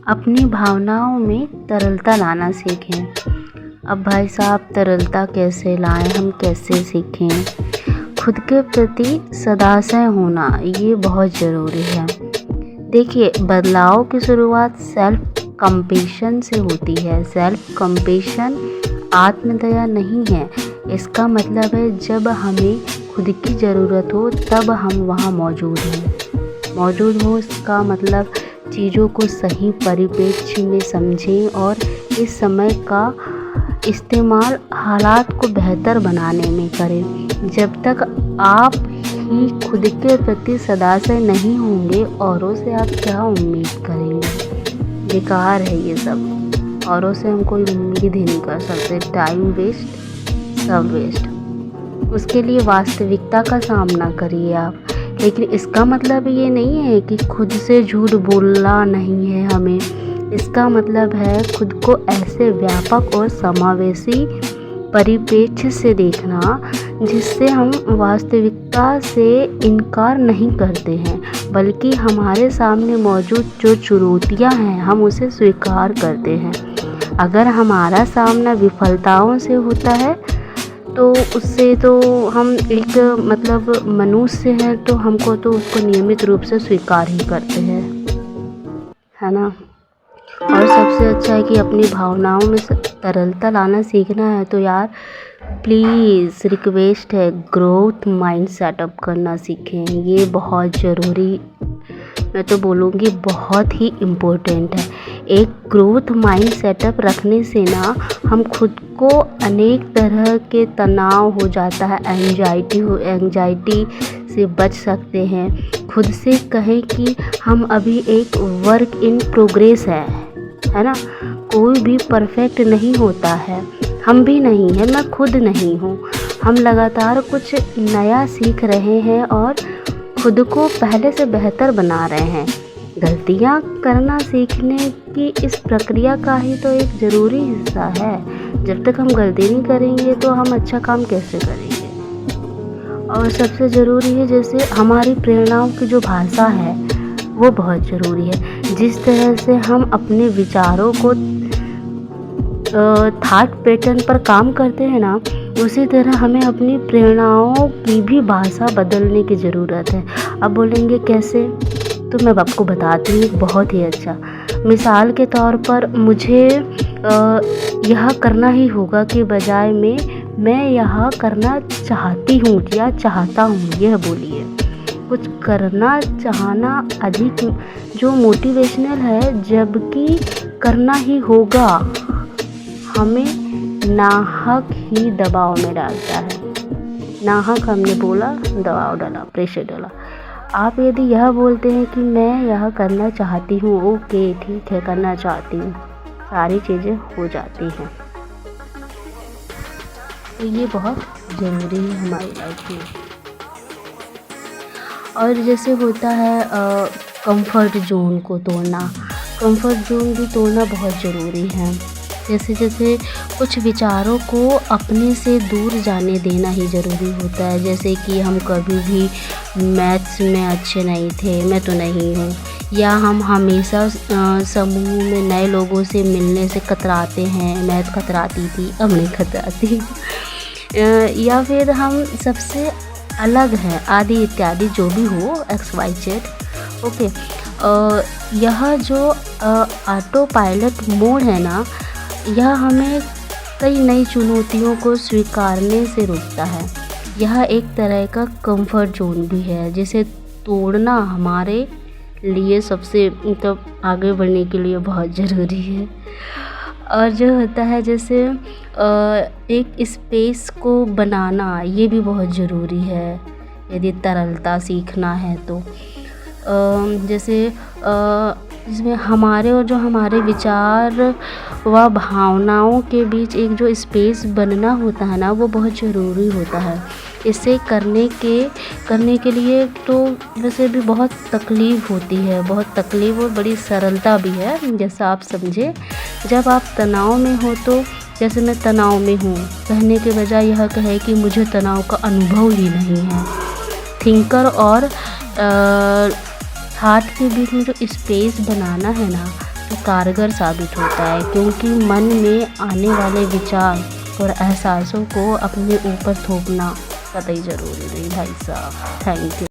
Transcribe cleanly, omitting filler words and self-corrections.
अपनी भावनाओं में तरलता लाना सीखें। अब भाई साहब, तरलता कैसे लाएं, हम कैसे सीखें? खुद के प्रति सदाशय होना ये बहुत ज़रूरी है। देखिए, बदलाव की शुरुआत सेल्फ कंपैशन से होती है। सेल्फ कंपैशन आत्मदया नहीं है। इसका मतलब है जब हमें खुद की ज़रूरत हो तब हम वहाँ मौजूद हो। इसका मतलब चीज़ों को सही परिप्रेक्ष्य में समझें और इस समय का इस्तेमाल हालात को बेहतर बनाने में करें। जब तक आप ही खुद के प्रति सदाशय नहीं होंगे, औरों से आप क्या उम्मीद करेंगे? बेकार है ये सब। औरों से हम कोई उम्मीद ही नहीं कर सकते। टाइम वेस्ट, सब वेस्ट। उसके लिए वास्तविकता का सामना करिए आप। लेकिन इसका मतलब ये नहीं है कि खुद से झूठ बोलना नहीं है हमें। इसका मतलब है खुद को ऐसे व्यापक और समावेशी परिप्रेक्ष्य से देखना जिससे हम वास्तविकता से इनकार नहीं करते हैं, बल्कि हमारे सामने मौजूद जो चुनौतियां हैं हम उसे स्वीकार करते हैं। अगर हमारा सामना विफलताओं से होता है तो उससे तो हम एक मनुष्य हैं, तो हमको तो उसको नियमित रूप से स्वीकार ही करते हैं, है ना। और सबसे अच्छा है कि अपनी भावनाओं में तरलता लाना सीखना है तो यार प्लीज़ रिक्वेस्ट है, ग्रोथ माइंड सेटअप करना सीखें। ये बहुत ज़रूरी, मैं तो बोलूँगी बहुत ही इम्पोर्टेंट है। एक ग्रोथ माइंड सेटअप रखने से ना हम खुद को अनेक तरह के तनाव हो जाता है, एंजाइटी से बच सकते हैं। खुद से कहें कि हम अभी एक वर्क इन प्रोग्रेस है ना। कोई भी परफेक्ट नहीं होता है, हम भी नहीं हैं, मैं खुद नहीं हूँ। हम लगातार कुछ नया सीख रहे हैं और खुद को पहले से बेहतर बना रहे हैं। गलतियाँ करना सीखने की इस प्रक्रिया का ही तो एक ज़रूरी हिस्सा है। जब तक हम गलती नहीं करेंगे तो हम अच्छा काम कैसे करेंगे? और सबसे ज़रूरी है, जैसे हमारी प्रेरणाओं की जो भाषा है वो बहुत ज़रूरी है। जिस तरह से हम अपने विचारों को थॉट पैटर्न पर काम करते हैं ना, उसी तरह हमें अपनी प्रेरणाओं की भी भाषा बदलने की ज़रूरत है। अब बोलेंगे कैसे? तो मैं आपको बताती हूँ बहुत ही अच्छा। मिसाल के तौर पर मुझे यह करना ही होगा कि बजाय में मैं यह करना चाहती हूँ या चाहता हूँ, यह बोलिए। कुछ करना चाहना अधिक जो मोटिवेशनल है, जबकि करना ही होगा हमें नाहक ही दबाव में डालता है। नाहक हमने बोला, दबाव डाला, प्रेशर डाला। आप यदि यह बोलते हैं कि मैं यह करना चाहती हूँ, ओके ठीक है, करना चाहती हूँ, सारी चीज़ें हो जाती हैं। तो ये बहुत ज़रूरी है हमारी लाइफ में। और जैसे होता है कंफर्ट जोन को तोड़ना। कंफर्ट जोन भी तोड़ना बहुत ज़रूरी है। जैसे कुछ विचारों को अपने से दूर जाने देना ही ज़रूरी होता है। जैसे कि हम कभी भी मैथ्स में अच्छे नहीं थे, मैं तो नहीं हूँ, या हम हमेशा समूह में नए लोगों से मिलने से कतराते हैं। मैं कतराती थी, अब नहीं कतराती। या फिर हम सबसे अलग हैं, आदि इत्यादि, जो भी हो, XYZ। ओके, यह जो ऑटो पायलट मोड है ना, यह हमें कई नई चुनौतियों को स्वीकारने से रोकता है। यह एक तरह का कंफर्ट जोन भी है, जिसे तोड़ना हमारे लिए सबसे आगे बढ़ने के लिए बहुत ज़रूरी है। और जो होता है जैसे एक स्पेस को बनाना, ये भी बहुत ज़रूरी है यदि तरलता सीखना है तो। जैसे इसमें हमारे और जो हमारे विचार व भावनाओं के बीच एक जो स्पेस बनना होता है ना, वो बहुत ज़रूरी होता है। इसे करने के लिए तो वैसे भी बहुत तकलीफ़ होती है, बहुत तकलीफ़ और बड़ी सरलता भी है। जैसा आप समझे, जब आप तनाव में हो तो, जैसे मैं तनाव में हूँ कहने के बजाय यह कहे कि मुझे तनाव का अनुभव ही नहीं है। थिंकर और थॉट के बीच में जो स्पेस बनाना है ना, कारगर साबित होता है, क्योंकि मन में आने वाले विचार और एहसासों को अपने ऊपर थोपना कतई ज़रूरी नहीं भाई साहब। Thank you.